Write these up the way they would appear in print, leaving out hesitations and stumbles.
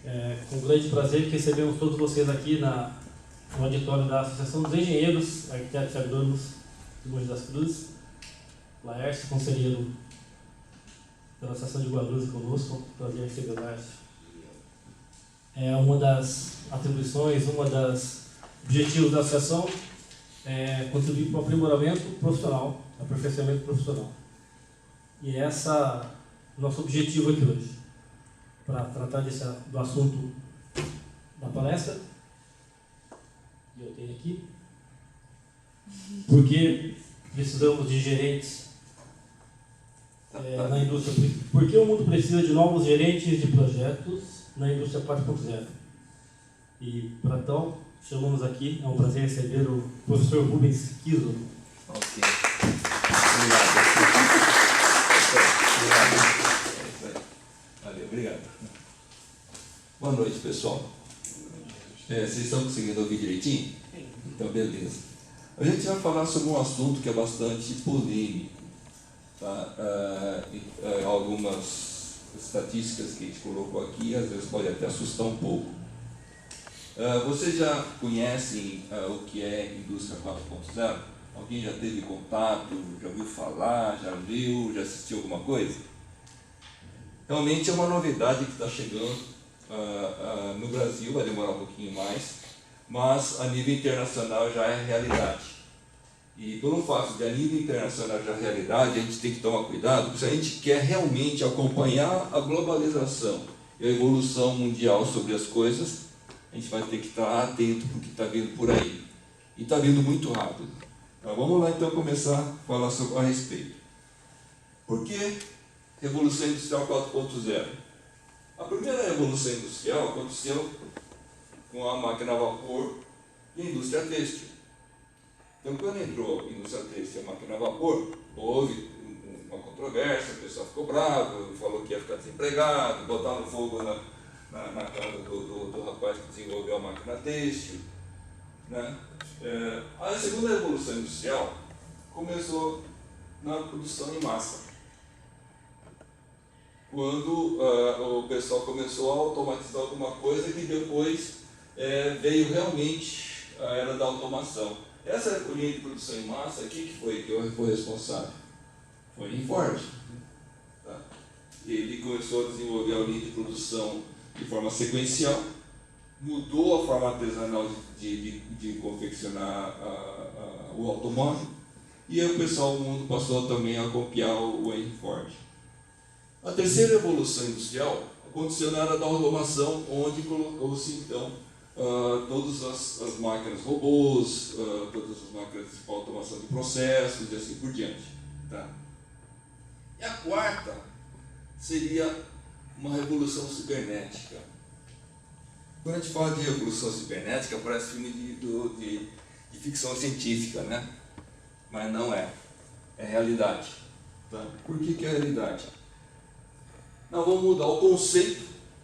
É com grande prazer que recebemos todos vocês aqui no auditório da Associação dos Engenheiros, Arquitetos e Agrônomos de Mogi das Cruzes. Laércio, conselheiro pela Associação de Guarulhos conosco, prazer receber o Laércio. Uma das atribuições, objetivos da associação é contribuir para o aprimoramento profissional, aperfeiçoamento profissional. E esse é o nosso objetivo aqui hoje, para tratar do assunto da palestra. E eu tenho aqui. Porque precisamos de gerentes na indústria. Porque o mundo precisa de novos gerentes de projetos na indústria 4.0. E, para tal, chamamos aqui, é um prazer receber o professor Rubens Kiso. Ok. Valeu, obrigado. Boa noite, pessoal. Vocês estão conseguindo ouvir direitinho? Então, beleza. A gente vai falar sobre um assunto que é bastante polêmico. Tá? Algumas estatísticas que a gente colocou aqui, às vezes pode até assustar um pouco. Vocês já conhecem o que é indústria 4.0? Alguém já teve contato, já ouviu falar, já viu, já assistiu alguma coisa? Realmente é uma novidade que está chegando no Brasil, vai demorar um pouquinho mais, mas a nível internacional já é realidade. E pelo fato de a nível internacional já é realidade, a gente tem que tomar cuidado, porque se a gente quer realmente acompanhar a globalização e a evolução mundial sobre as coisas, a gente vai ter que estar atento para o que está vindo por aí. E está vindo muito rápido. Então, vamos lá então começar a falar a respeito. Por que Revolução Industrial 4.0? A primeira Revolução Industrial aconteceu com a máquina a vapor e a indústria têxtil. Então, quando entrou a indústria têxtil e a máquina a vapor, houve uma controvérsia, o pessoal ficou bravo, falou que ia ficar desempregado, botaram fogo na casa do rapaz que desenvolveu a máquina têxtil. Né? A segunda Revolução Industrial começou na produção em massa, quando o pessoal começou a automatizar alguma coisa que depois veio realmente a era da automação. Essa linha de produção em massa aqui, que foi responsável? Foi em Ford. Tá? Ele começou a desenvolver a linha de produção de forma sequencial, mudou a forma artesanal de confeccionar o automóvel, e aí o mundo passou também a copiar o Henry Ford. A terceira revolução industrial aconteceu na era da automação, onde colocou-se então todas as máquinas robôs, todas as máquinas de automação de processos e assim por diante. Tá? E a quarta seria uma revolução cibernética. Quando a gente fala de revolução cibernética, parece filme de ficção científica, né? Mas não é. É realidade. Tá? Por que é realidade? Nós vamos mudar o conceito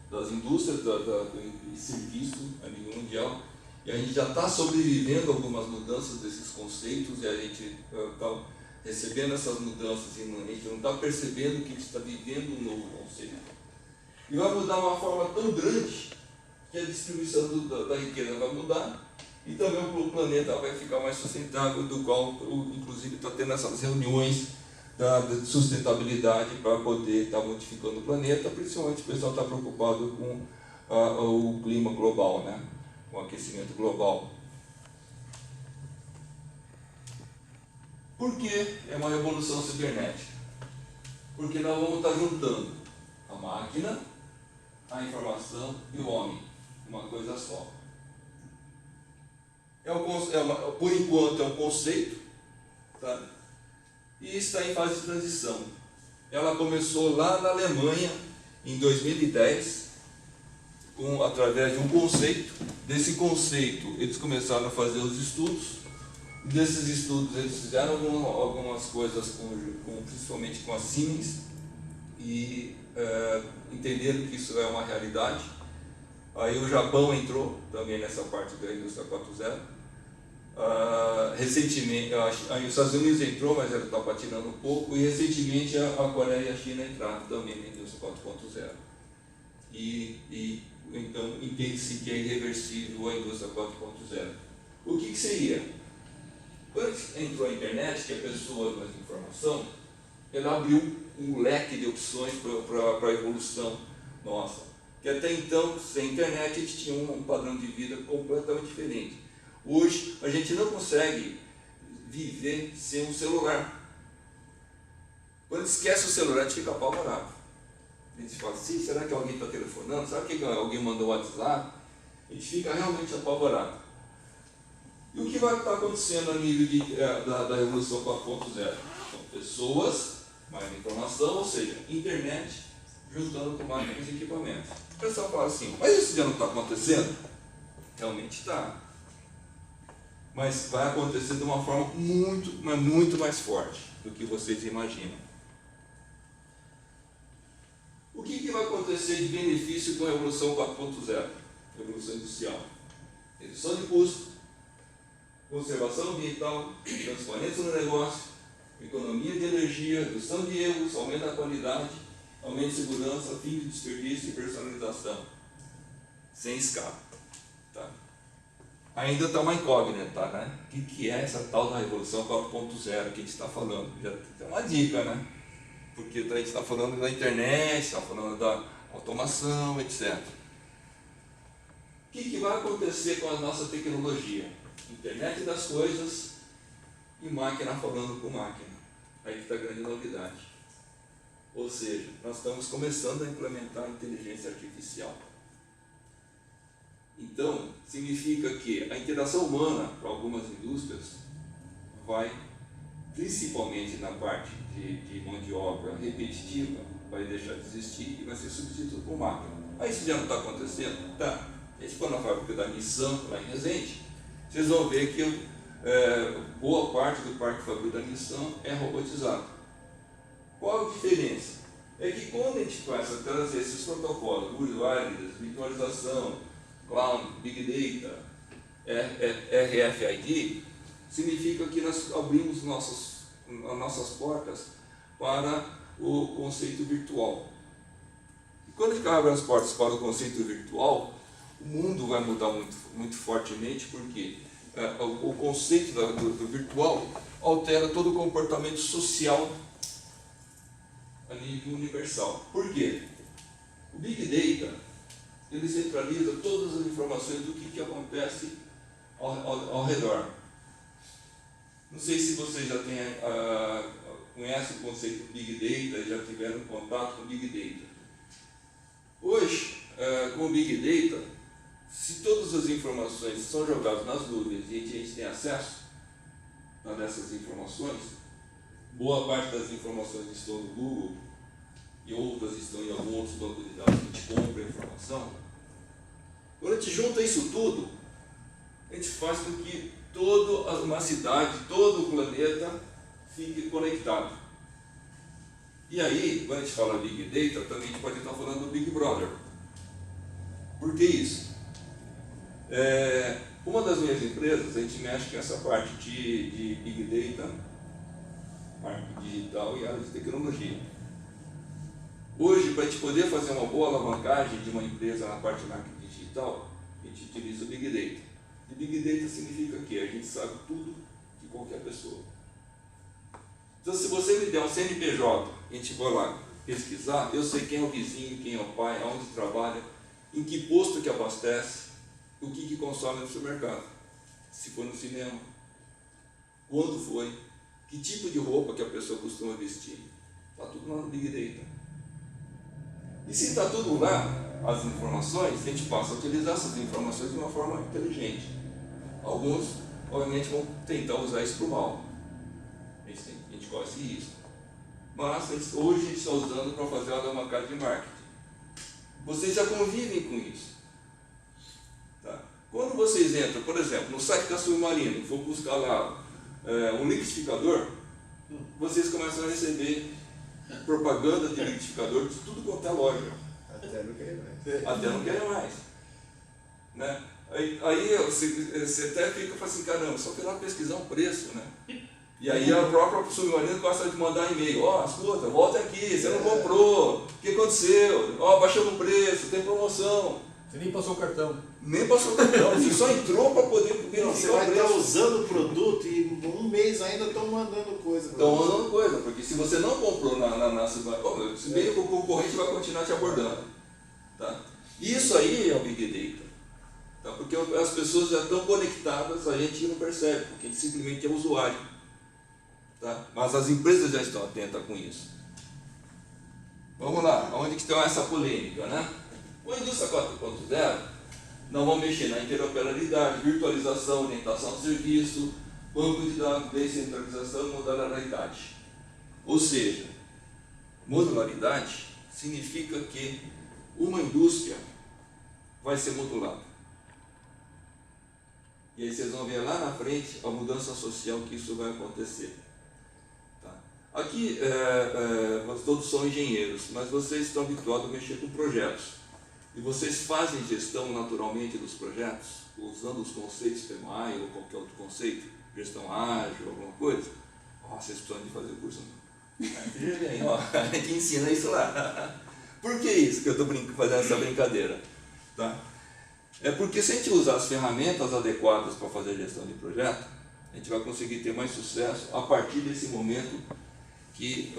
das indústrias de serviço a nível mundial, e a gente já está sobrevivendo a algumas mudanças desses conceitos, e a gente está recebendo essas mudanças e a gente não está percebendo que a gente está vivendo um novo conceito. E vai mudar de uma forma tão grande que a distribuição da riqueza vai mudar, e também o planeta vai ficar mais sustentável, do qual, inclusive, está tendo essas reuniões da sustentabilidade para poder estar modificando o planeta, principalmente o pessoal está preocupado com o clima global, né? Com o aquecimento global. Por que é uma revolução cibernética? Porque nós vamos estar juntando a máquina, a informação e o homem, uma coisa só. Por enquanto é um conceito, tá? E está em fase de transição. Ela começou lá na Alemanha, em 2010, através de um conceito. Desse conceito, eles começaram a fazer os estudos. Desses estudos, eles fizeram algumas coisas, principalmente com a Siemens, e entenderam que isso é uma realidade. Aí o Japão entrou também nessa parte da indústria 4.0. Recentemente, os Estados Unidos entrou, mas ela está patinando um pouco, e recentemente a Coreia e a China entraram também na indústria 4.0. E entende-se que é irreversível a indústria 4.0. O que seria? Quando entrou a internet, que a pessoa com essa informação, ela abriu um leque de opções para a evolução nossa. Que até então, sem internet, a gente tinha um padrão de vida completamente diferente. Hoje, a gente não consegue viver sem um celular. Quando esquece o celular, a gente fica apavorado. A gente fala assim, será que alguém está telefonando? Será que alguém mandou WhatsApp? A gente fica realmente apavorado. E o que vai estar acontecendo a nível da Revolução 4.0? São pessoas, mais informação, ou seja, internet, juntando com máquinas e equipamentos. O pessoal fala assim, mas isso já não está acontecendo? Realmente está. Mas vai acontecer de uma forma muito mais forte do que vocês imaginam. O que vai acontecer de benefício com a Revolução 4.0? Revolução industrial. Redução de custo, conservação ambiental, transparência no negócio, economia de energia, redução de erros, aumento da qualidade, aumento de segurança, fim de desperdício e personalização. Sem escape. Tá? Ainda está uma incógnita, né? O que é essa tal da Revolução 4.0 que a gente está falando? Já tem uma dica, né? Porque a gente está falando da internet, está falando da automação, etc. O que vai acontecer com a nossa tecnologia? Internet das coisas e máquina falando com máquina. Aí que está a grande novidade. Ou seja, nós estamos começando a implementar a inteligência artificial. Então, significa que a interação humana para algumas indústrias vai, principalmente na parte de mão de obra repetitiva, vai deixar de existir e vai ser substituído por máquina. Aí isso já não está acontecendo? Tá. A gente for na fábrica da Nissan, lá em Resende, vocês vão ver que boa parte do parque fabril da Nissan é robotizado. Qual a diferença? É que quando a gente começa a trazer esses protocolos, wireless, virtualização, cloud, big data, RFID, significa que nós abrimos as nossas portas para o conceito virtual. E quando a gente abre as portas para o conceito virtual, o mundo vai mudar muito fortemente, porque o conceito do virtual altera todo o comportamento social a nível universal. Por quê? O Big Data, ele centraliza todas as informações do que acontece ao redor. Não sei se vocês já conhecem o conceito Big Data, já tiveram contato com Big Data. Hoje, com o Big Data, se todas as informações são jogadas nas nuvens e a gente tem acesso a dessas informações, boa parte das informações estão no Google e outras estão em alguns outros bancos de dados que a gente compra a informação. Quando a gente junta isso tudo, a gente faz com que toda uma cidade, todo o planeta fique conectado. E aí, quando a gente fala Big Data, também a gente pode estar falando do Big Brother. Por que isso? Uma das minhas empresas, a gente mexe com essa parte de Big Data, marketing digital e área de tecnologia. Hoje, para a gente poder fazer uma boa alavancagem de uma empresa na parte de marketing digital, a gente utiliza o Big Data. E Big Data significa que a gente sabe tudo de qualquer pessoa. Então, se você me der um CNPJ e a gente for lá pesquisar, eu sei quem é o vizinho, quem é o pai, aonde trabalha, em que posto que abastece, o que consome no supermercado, se for no cinema, quando foi, que tipo de roupa que a pessoa costuma vestir. Está tudo lá no Big Data. E se está tudo lá, as informações, a gente passa a utilizar essas informações de uma forma inteligente. Alguns, obviamente, vão tentar usar isso para o mal. A gente corre esse risco. Mas hoje a gente está usando para fazer uma alavancagem de marketing. Vocês já convivem com isso. Tá? Quando vocês entram, por exemplo, no site da Submarino, vou buscar lá um liquidificador, vocês começam a receber propaganda de liquidificador de tudo quanto é loja. Até não querem mais. Até não querem mais. Né? Aí você até fica e fala assim, caramba, só que lá pesquisar um preço, né? E aí a própria Submarino gosta de mandar e-mail, escuta, volta aqui, você não comprou, o que aconteceu? Baixou o preço, tem promoção. Você nem passou o cartão. Nem passou o cartão, você só entrou para poder verificar Não, você o vai estar preço. usando o produto e um mês ainda estão mandando coisa. pra Então, você. uma coisa, porque se você não comprou se bem que o concorrente vai continuar te abordando. Tá? Isso aí é o Big Data. Tá? Porque as pessoas já estão conectadas, a gente não percebe, porque a gente simplesmente é usuário. Tá? Mas as empresas já estão atentas com isso. Vamos lá, onde que está essa polêmica, né? Com a indústria 4.0, nós vamos mexer na interoperabilidade, virtualização, orientação ao serviço, banco de dados, descentralização e modularidade. Ou seja, modularidade significa que uma indústria vai ser modulada. E aí vocês vão ver lá na frente a mudança social que isso vai acontecer. Tá? Aqui, todos são engenheiros, mas vocês estão habituados a mexer com projetos. E vocês fazem gestão naturalmente dos projetos, usando os conceitos PMI ou qualquer outro conceito, gestão ágil, alguma coisa. Vocês precisam de fazer curso. A gente ensina isso lá. Por que isso que eu estou fazendo essa brincadeira? Tá? É porque se a gente usar as ferramentas adequadas para fazer gestão de projeto, a gente vai conseguir ter mais sucesso a partir desse momento que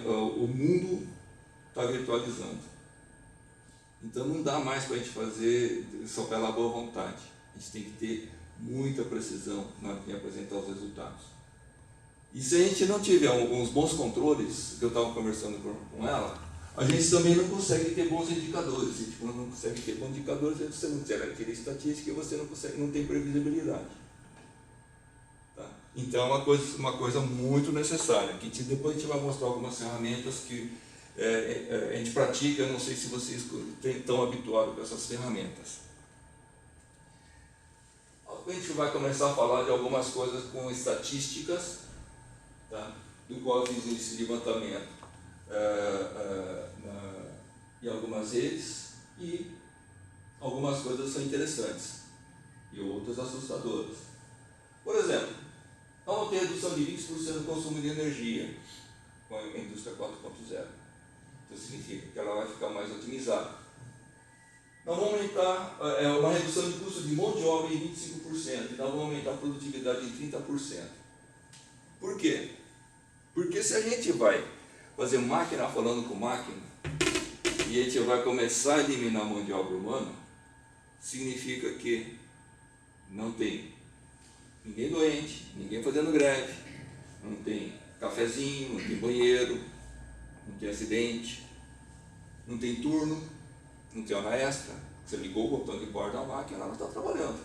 o mundo está virtualizando. Então não dá mais para a gente fazer só pela boa vontade. A gente tem que ter muita precisão em apresentar os resultados. E se a gente não tiver uns bons controles, que eu estava conversando com ela, a gente também não consegue ter bons indicadores. E, tipo, não consegue ter bons indicadores, você não tem estatística e você não tem previsibilidade. Tá? Então é uma coisa muito necessária. Que depois a gente vai mostrar algumas ferramentas que a gente pratica. Eu não sei se vocês estão habituados com essas ferramentas. A gente vai começar a falar de algumas coisas com estatísticas, tá? Do qual eu fiz esse levantamento em algumas redes, e algumas coisas são interessantes e outras assustadoras. Por exemplo, vamos ter redução de 20% do consumo de energia com a indústria 4.0. Isso significa que ela vai ficar mais otimizada. Nós vamos aumentar uma redução de custo de mão de obra em 25%, e nós vamos aumentar a produtividade em 30%. Por quê? Porque se a gente vai fazer máquina falando com máquina, e a gente vai começar a eliminar a mão de obra humana, significa que não tem ninguém doente, ninguém fazendo greve, não tem cafezinho, não tem banheiro, não tem acidente, não tem turno, não tem hora extra. Você ligou o botão de bordo da máquina, ela está trabalhando.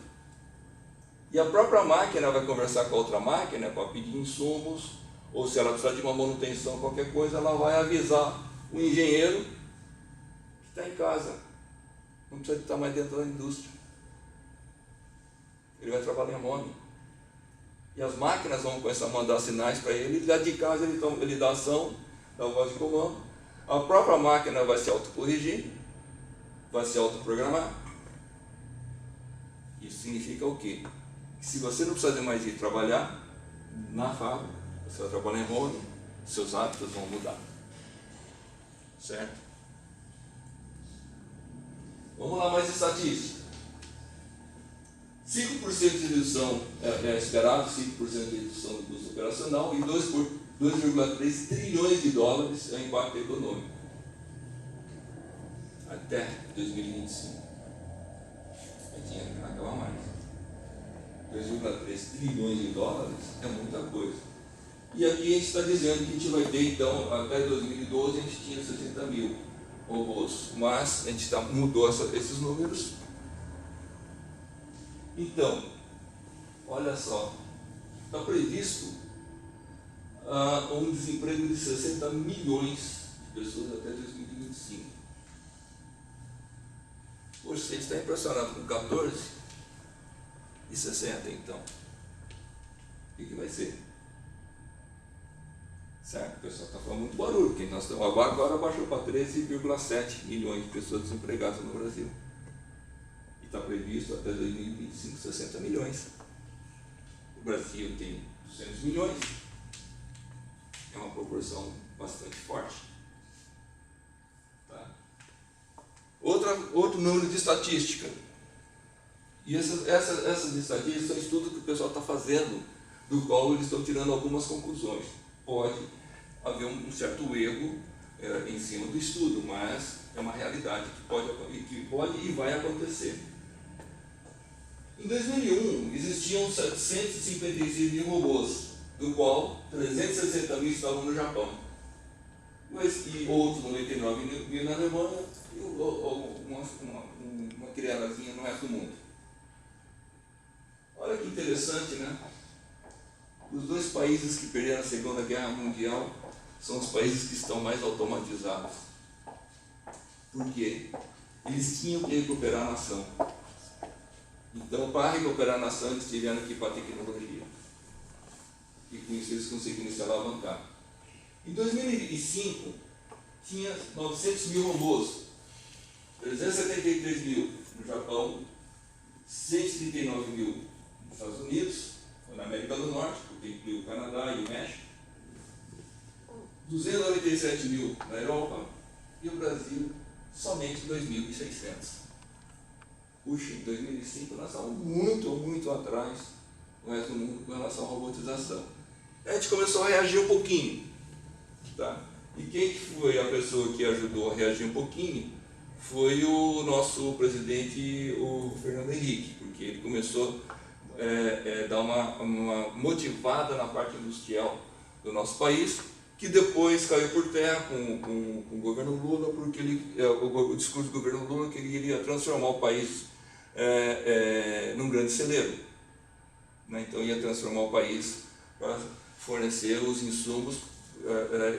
E a própria máquina vai conversar com a outra máquina para pedir insumos, ou se ela precisar de uma manutenção, qualquer coisa, ela vai avisar o engenheiro que está em casa. Não precisa estar mais dentro da indústria. Ele vai trabalhar em home. E as máquinas vão começar a mandar sinais para ele, e lá de casa ele dá ação, dá voz de comando. A própria máquina vai se autocorrigir, vai se autoprogramar. Isso significa o quê? Que se você não precisa mais ir trabalhar na fábrica, você vai trabalhar em home, seus hábitos vão mudar. Certo? Vamos lá, mais estatística. 5% de redução é esperado, 5% de redução do custo operacional, e 2,3 trilhões de dólares é o impacto econômico até 2025. A gente tinha que acabar mais. 2,3 trilhões de dólares é muita coisa. E aqui a gente está dizendo que a gente vai ter, então, até 2012 a gente tinha 60 mil robôs, mas a gente mudou esses números. Então, olha só, está previsto um desemprego de 60 milhões de pessoas até 2025. Poxa, a gente está impressionado com 14 e 60, então. O que vai ser? Certo, o pessoal está falando muito barulho, porque nós estamos agora baixou para 13,7 milhões de pessoas desempregadas no Brasil. E está previsto até 2025 60 milhões. O Brasil tem 200 milhões. É uma proporção bastante forte. Tá? Outro número de estatística. E essas estatísticas são estudos que o pessoal está fazendo, do qual eles estão tirando algumas conclusões. Pode haver um certo erro em cima do estudo, mas é uma realidade que pode e vai acontecer. Em 2001, existiam 756 mil robôs, do qual 360 mil estavam no Japão, e outros 99 mil na Alemanha e uma criadazinha no resto do mundo. Olha que interessante, né? Os dois países que perderam a Segunda Guerra Mundial são os países que estão mais automatizados. Por quê? Eles tinham que recuperar a nação. Então, para recuperar a nação, eles tiveram que ir para a tecnologia. E com isso eles conseguiram se alavancar. Em 2005, tinha 900 mil robôs, 373 mil no Japão, 139 mil nos Estados Unidos, ou na América do Norte, porque inclui o Canadá e o México, 297 mil na Europa e o Brasil somente 2.600. Puxa, em 2005 nós estávamos muito atrás do resto do mundo com relação à robotização. A gente começou a reagir um pouquinho. Tá? E quem foi a pessoa que ajudou a reagir um pouquinho foi o nosso presidente, o Fernando Henrique, porque ele começou a dar uma motivada na parte industrial do nosso país, que depois caiu por terra com o governo Lula, porque o discurso do governo Lula que ele iria transformar o país num grande celeiro. Né? Então ia transformar o país para fornecer os insumos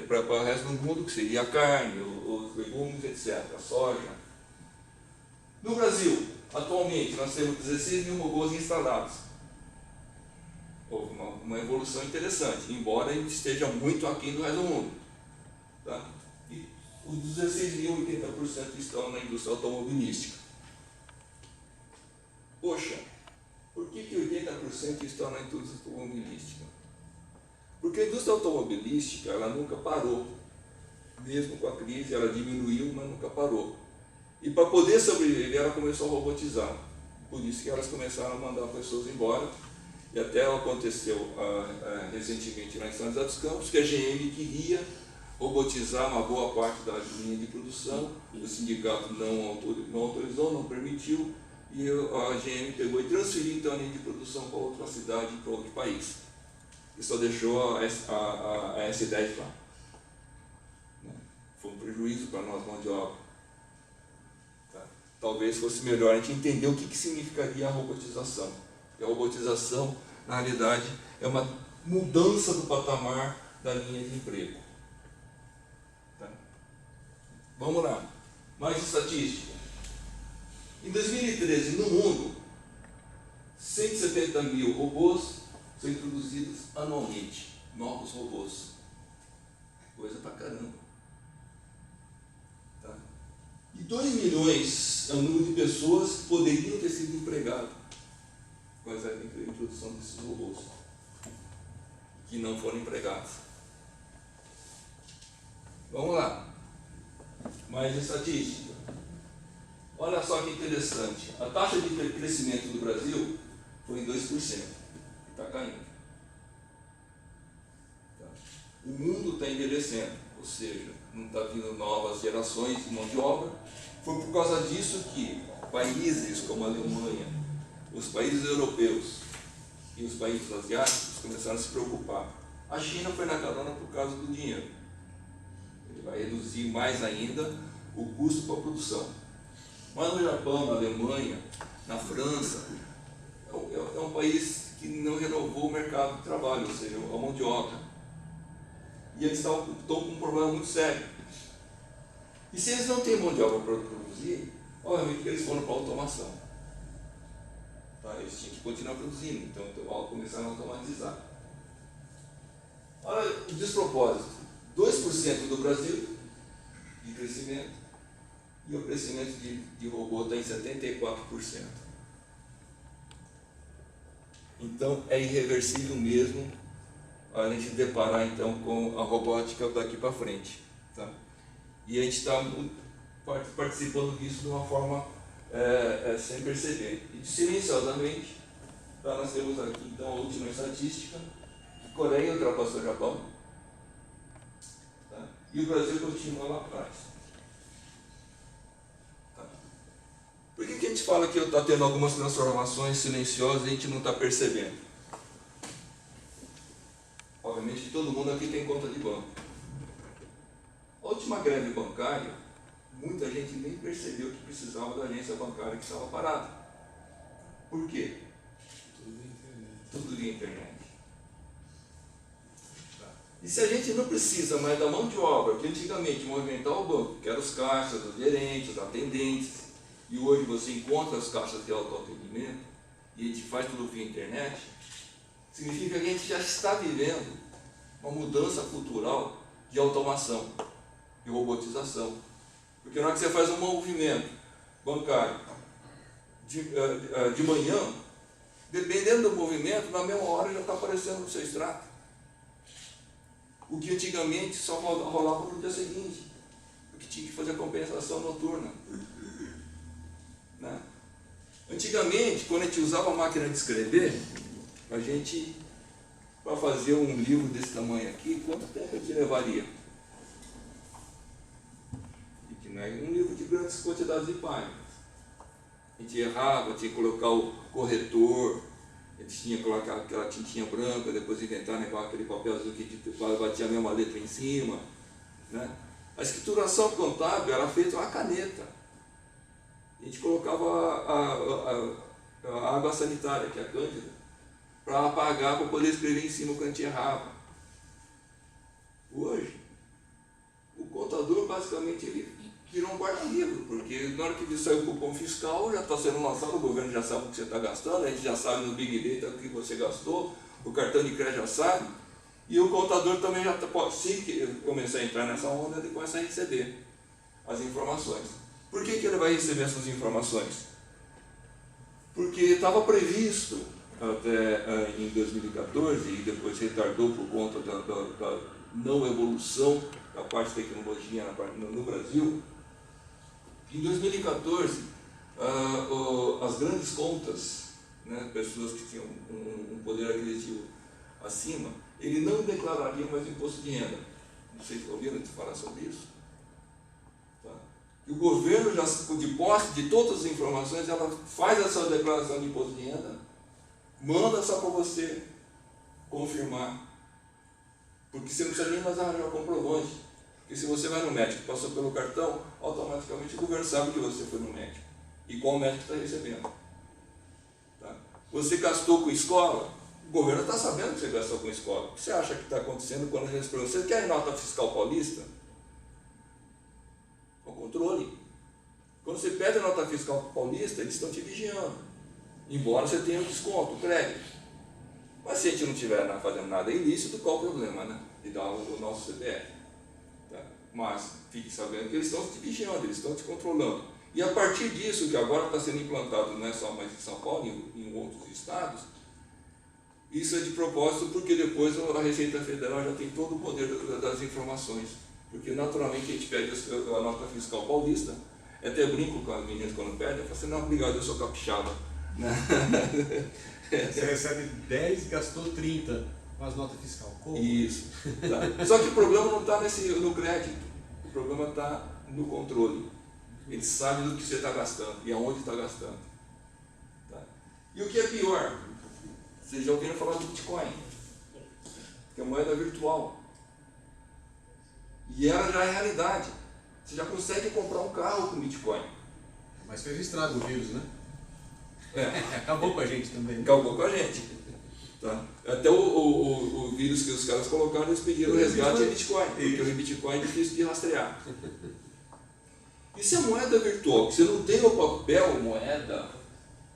para o resto do mundo, que seria a carne, os legumes, etc., a soja. No Brasil, atualmente, nós temos 16 mil robôs instalados. Houve uma evolução interessante, embora ele esteja muito aquém do resto do mundo. Tá? E os 16 mil, 80% estão na indústria automobilística. Poxa, por que 80% estão na indústria automobilística? Porque a indústria automobilística, ela nunca parou. Mesmo com a crise, ela diminuiu, mas nunca parou. E para poder sobreviver, ela começou a robotizar. Por isso que elas começaram a mandar pessoas embora. E até aconteceu recentemente lá em São José dos Campos, que a GM queria robotizar uma boa parte da linha de produção. O sindicato não autorizou, não permitiu. E a GM pegou e transferiu então a linha de produção para outra cidade, para outro país. E só deixou a S10 lá. Foi um prejuízo para nós, mão de obra. Tá? Talvez fosse melhor a gente entender o que significaria a robotização. E a robotização, na realidade, é uma mudança do patamar da linha de emprego. Tá? Vamos lá. Mais estatística. Em 2013, no mundo, 170 mil robôs são introduzidos anualmente, novos robôs. Coisa pra caramba. Tá? E 2 milhões é o número de pessoas que poderiam ter sido empregadas com a introdução desses robôs, que não foram empregados. Vamos lá. Mais estatística. Olha só que interessante. A taxa de crescimento do Brasil foi em 2%. Está caindo. Tá? O mundo está envelhecendo, ou seja, não está vindo novas gerações de mão de obra. Foi por causa disso que países como a Alemanha, os países europeus e os países asiáticos começaram a se preocupar. A China foi na carona por causa do dinheiro. Ele vai reduzir mais ainda o custo para a produção. Mas no Japão, na Alemanha, na França, é um país que não renovou o mercado de trabalho, ou seja, a mão de obra. E eles estão com um problema muito sério. E se eles não têm mão de obra para produzir, obviamente que eles foram para a automação. Tá? Eles tinham que continuar produzindo, então começaram a automatizar. Olha o despropósito. 2% do Brasil de crescimento e o crescimento de robô está em 74%. Então é irreversível mesmo a gente deparar então com a robótica daqui para frente. Tá? E a gente está participando disso de uma forma sem perceber. E silenciosamente, nós temos aqui então a última estatística: a Coreia ultrapassou o Japão, tá? E o Brasil continua lá atrás. Tá? Por que a gente fala que está tendo algumas transformações silenciosas e a gente não está percebendo? Obviamente que todo mundo aqui tem conta de banco. A última greve bancária, muita gente nem percebeu que precisava da agência bancária que estava parada. Por quê? Tudo via internet. E se a gente não precisa mais da mão de obra que antigamente movimentava o banco, que eram os caixas, os gerentes, os atendentes, e hoje você encontra as caixas de autoatendimento e a gente faz tudo via internet, significa que a gente já está vivendo uma mudança cultural de automação, de robotização. Porque na hora que você faz um movimento bancário de manhã, dependendo do movimento, na mesma hora já está aparecendo no seu extrato. O que antigamente só rolava no dia seguinte, porque tinha que fazer a compensação noturna. Né? Antigamente, quando a gente usava a máquina de escrever, a gente, para fazer um livro desse tamanho aqui, quanto tempo a gente levaria? E que não é um livro de grandes quantidades de páginas. A gente errava, tinha que colocar o corretor, a gente tinha que colocar aquela tintinha branca, depois inventar aquele papel azul que batia a mesma letra em cima. Né? A escrituração contábil era feita com a caneta. A gente colocava a água sanitária, que é a cândida, para apagar, para poder escrever em cima quando a gente errava. Hoje, o contador basicamente ele virou um guarda-livro, porque na hora que saiu o cupom fiscal já está sendo lançado, o governo já sabe o que você está gastando, a gente já sabe no Big Data o que você gastou, o cartão de crédito já sabe, e o contador também já pode, se começar a entrar nessa onda, ele começa a receber as informações. Por que ele vai receber essas informações? Porque estava previsto até em 2014, e depois retardou por conta da não evolução da parte de tecnologia no Brasil. Em 2014, as grandes contas, né, pessoas que tinham um poder aquisitivo acima, ele não declararia mais imposto de renda. Não sei se ouviram falar sobre isso. Tá? E o governo, já de posse de todas as informações, ela faz a sua declaração de imposto de renda, manda só para você confirmar. Porque você não precisa nem mais arranjar o comprovante. Porque se você vai no médico, passou pelo cartão, automaticamente o governo sabe que você foi no médico. E qual médico está recebendo. Tá? Você gastou com escola, o governo está sabendo que você gastou com escola. O que você acha que está acontecendo quando eles perguntam, você quer nota fiscal paulista? O controle. Quando você pede a nota fiscal paulista, eles estão te vigiando. Embora você tenha um desconto, o crédito. Mas se a gente não estiver fazendo nada ilícito, qual o problema, né? De dar o nosso CPF. Tá? Mas fique sabendo que eles estão te vigiando, eles estão te controlando. E a partir disso, que agora está sendo implantado não é só mais em São Paulo, em outros estados, isso é de propósito porque depois a Receita Federal já tem todo o poder das informações. Porque naturalmente a gente pede a nota fiscal paulista, até brinco com as meninas quando pedem, eu falo assim, não, obrigado, eu sou capixaba. Você recebe 10, gastou 30 com as notas fiscais. Como? Isso. Tá? Só que o problema não está no crédito, o problema está no controle. Ele sabe do que você está gastando e aonde está gastando. Tá? E o que é pior? Vocês já ouviram falar do Bitcoin, que é moeda virtual. E ela já é realidade. Você já consegue comprar um carro com Bitcoin. Mas fez estrago o vírus, né? Acabou com a gente também. Acabou com a gente. Tá? Até o vírus que os caras colocaram, eles pediram resgate em Bitcoin, porque o Bitcoin é difícil de rastrear. E se a moeda virtual, que você não tem o papel moeda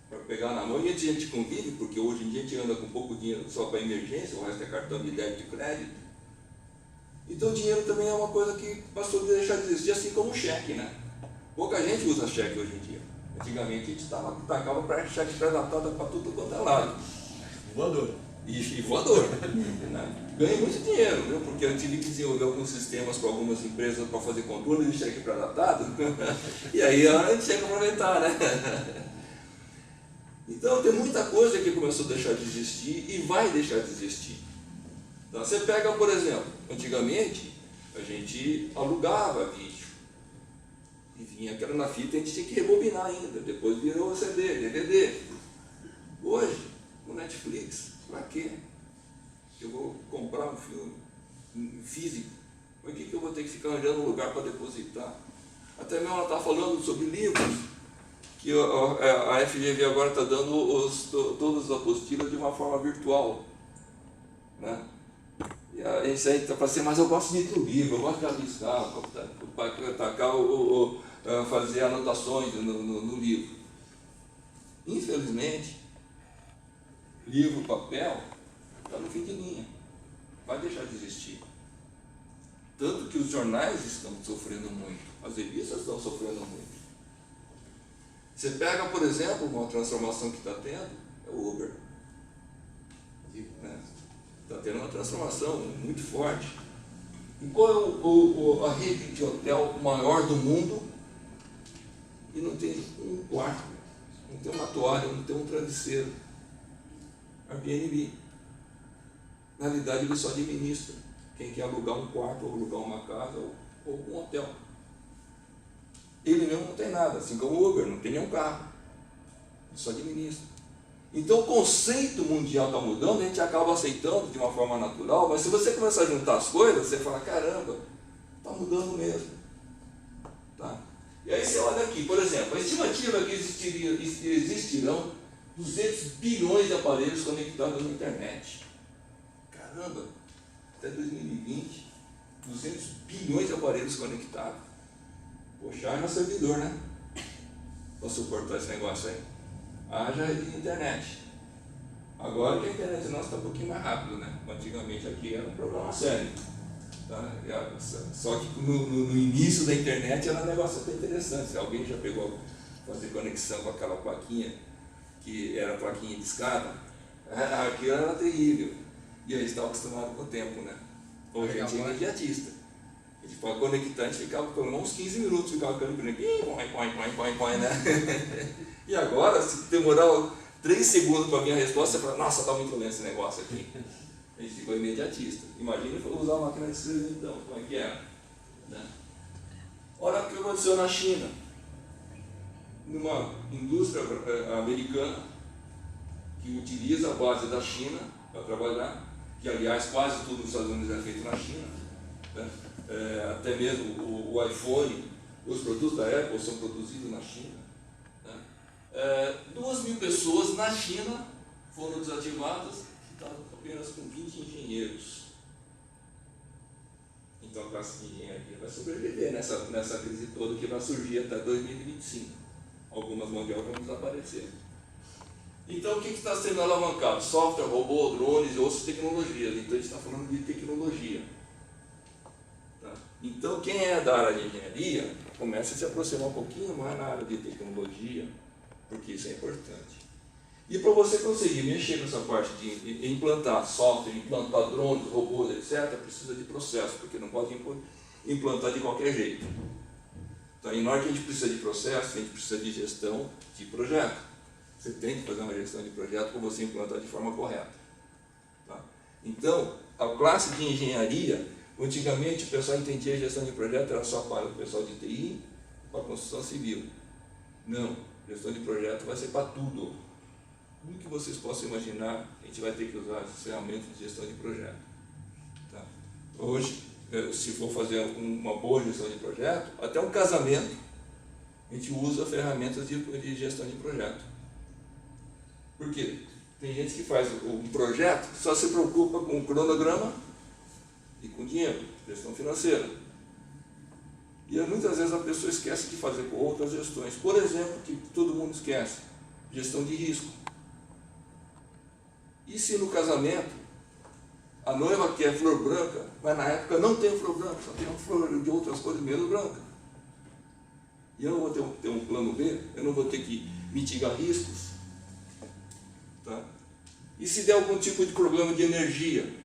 para pegar na mão, e a gente convive, porque hoje em dia a gente anda com pouco dinheiro só para emergência, o resto é cartão de débito e crédito. Então o dinheiro também é uma coisa que passou a deixar de existir, assim como o cheque, né? Pouca gente usa cheque hoje em dia. Antigamente a gente tacava cheque pré-datado para tudo quanto é lado. Voador. E voador. Né? Ganhei muito dinheiro, viu? Porque eu tive que desenvolver alguns sistemas para algumas empresas para fazer controle de cheque pré-datado. E aí a gente tinha que aproveitar, né? Então tem muita coisa que começou a deixar de existir e vai deixar de existir. Então, você pega, por exemplo, antigamente a gente alugava vídeo. E vinha aquela na fita, a gente tinha que rebobinar ainda. Depois virou CD, DVD. Hoje, o Netflix, para quê? Eu vou comprar um filme físico. Por que eu vou ter que ficar arranjando um lugar para depositar? Até mesmo ela está falando sobre livros, que a FGV agora está dando todas as apostilas de uma forma virtual. Né? E a gente está falando assim, mas eu gosto de ir no livro, eu gosto de rabiscar, para fazer anotações no livro. Infelizmente, livro, papel, está no fim de linha. Vai deixar de existir. Tanto que os jornais estão sofrendo muito, as revistas estão sofrendo muito. Você pega, por exemplo, uma transformação que está tendo, é o Uber. Está tendo uma transformação muito forte. E qual é a rede de hotel maior do mundo e não tem um quarto, não tem uma toalha, não tem um travesseiro? Airbnb. Na realidade, ele só administra quem quer alugar um quarto, ou alugar uma casa, ou um hotel. Ele mesmo não tem nada, assim como o Uber, não tem nenhum carro. Ele só administra. Então o conceito mundial está mudando, a gente acaba aceitando de uma forma natural, mas se você começar a juntar as coisas, você fala, caramba, está mudando mesmo. Tá? E aí você olha aqui, por exemplo, a estimativa é que existirão 200 bilhões de aparelhos conectados na internet. Caramba, até 2020, 200 bilhões de aparelhos conectados. Poxa, haja servidor, né? Para suportar esse negócio aí. Haja rede de internet. Agora que a internet nossa está um pouquinho mais rápido, né? Antigamente aqui era um problema sério. Tá? Só que no início da internet era um negócio até interessante. Alguém já pegou fazer conexão com aquela plaquinha, que era a plaquinha de escada? Aquilo era terrível. E a gente estava acostumado com o tempo, né? Hoje a gente é imediatista. A gente pode conectar, a gente ficava pelo menos uns 15 minutos, ficava conectando, né? E agora, se demorar 3 segundos para a minha resposta, você fala, nossa, está muito lento esse negócio aqui. A gente ficou imediatista. Imagina se eu usar uma máquina de escrever então, como é que é? Né? Olha o que aconteceu na China. Numa indústria americana que utiliza a base da China para trabalhar, que aliás quase tudo nos Estados Unidos é feito na China, né? Até mesmo o iPhone, os produtos da Apple são produzidos na China. Né? 2.000 pessoas na China foram desativadas, que estavam apenas com 20 engenheiros. Então a classe de engenharia vai sobreviver nessa crise toda que vai surgir até 2025. Algumas mãos de obra vão desaparecer. Então o que está sendo alavancado? Software, robô, drones e outras tecnologias. Então a gente está falando de tecnologia. Tá? Então quem é da área de engenharia começa a se aproximar um pouquinho mais na área de tecnologia, porque isso é importante. E para você conseguir mexer nessa parte de implantar software, implantar drones, robôs, etc., precisa de processo, porque não pode implantar de qualquer jeito. Então, na hora que a gente precisa de processo, a gente precisa de gestão de projeto. Você tem que fazer uma gestão de projeto para você implantar de forma correta. Tá? Então, a classe de engenharia, antigamente o pessoal entendia a gestão de projeto era só para o pessoal de TI, para a construção civil. Não, gestão de projeto vai ser para tudo. Tudo que vocês possam imaginar, a gente vai ter que usar as ferramentas de gestão de projeto. Tá? Hoje, se for fazer uma boa gestão de projeto, até um casamento, a gente usa ferramentas de gestão de projeto. Por quê? Tem gente que faz um projeto, só se preocupa com o cronograma e com dinheiro, gestão financeira. E muitas vezes a pessoa esquece de fazer com outras gestões. Por exemplo, que todo mundo esquece, gestão de risco. E se no casamento a noiva quer flor branca, mas na época não tem flor branca, só tem uma flor de outras cores menos branca. E eu não vou ter um plano B, eu não vou ter que mitigar riscos. Tá? E se der algum tipo de problema de energia?